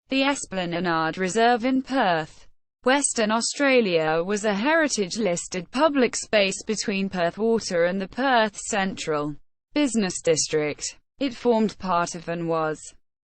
The Esplanade Reserve in Perth, Western Australia was a heritage-listed public space between Perth Water and the Perth Central Business District. It formed part of and was,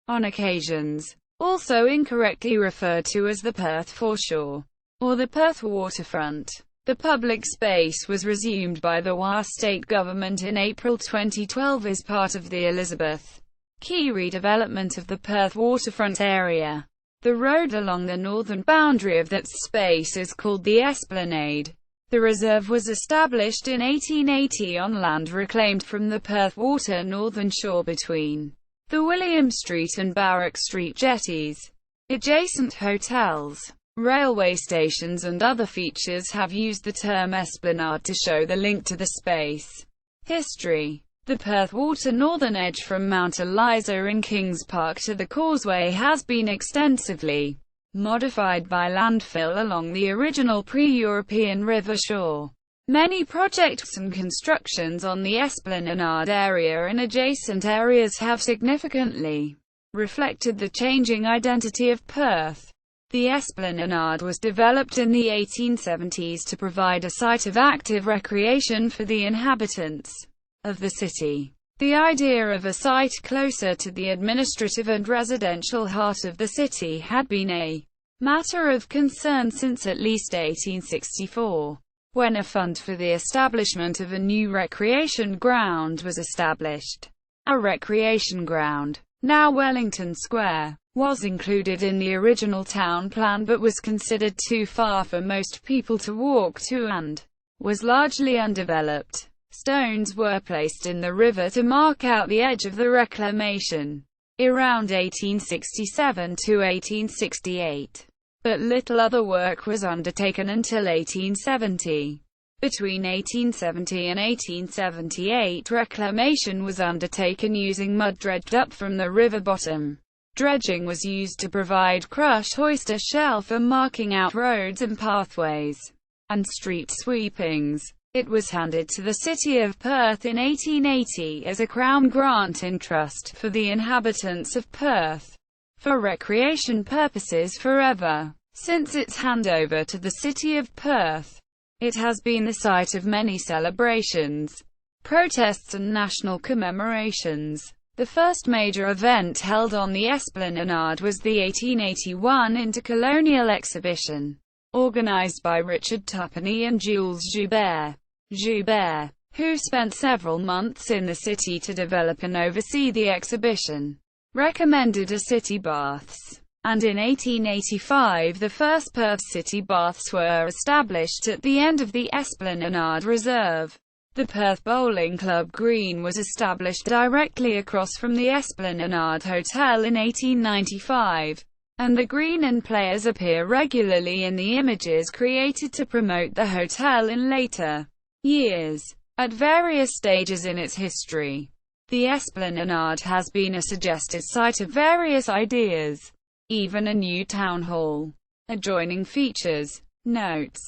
on occasions, also incorrectly referred to as the Perth foreshore, or the Perth waterfront. The public space was resumed by the WA state government in April 2012 as part of the Elizabeth Quay redevelopment of the Perth waterfront area. The road along the northern boundary of that space is called the Esplanade. The reserve was established in 1880 on land reclaimed from the Perth Water northern shore between the William Street and Barrack Street jetties. Adjacent hotels, railway stations and other features have used the term Esplanade to show the link to the space. History. The Perth Water northern edge from Mount Eliza in Kings Park to the causeway has been extensively modified by landfill along the original pre-European river shore. Many projects and constructions on the Esplanade area and adjacent areas have significantly reflected the changing identity of Perth. The Esplanade was developed in the 1870s to provide a site of active recreation for the inhabitants of the city. The idea of a site closer to the administrative and residential heart of the city had been a matter of concern since at least 1864, when a fund for the establishment of a new recreation ground was established. A recreation ground, now Wellington Square, was included in the original town plan but was considered too far for most people to walk to and was largely undeveloped. Stones were placed in the river to mark out the edge of the reclamation around 1867 to 1868, but little other work was undertaken until 1870. Between 1870 and 1878, reclamation was undertaken using mud dredged up from the river bottom. Dredging was used to provide crushed oyster shell for marking out roads and pathways, and street sweepings. It was handed to the City of Perth in 1880 as a Crown grant in trust for the inhabitants of Perth, for recreation purposes forever. Since its handover to the City of Perth, it has been the site of many celebrations, protests and national commemorations. The first major event held on the Esplanade was the 1881 Intercolonial Exhibition, organized by Richard Tuppenny and Jules Joubert. Joubert, who spent several months in the city to develop and oversee the exhibition, recommended a city baths, and in 1885 the first Perth city baths were established at the end of the Esplanade Reserve. The Perth Bowling Club Green was established directly across from the Esplanade Hotel in 1895. And the green and players appear regularly in the images created to promote the hotel in later years. At various stages in its history, the Esplanade has been a suggested site of various ideas, even a new town hall. Adjoining features. Notes.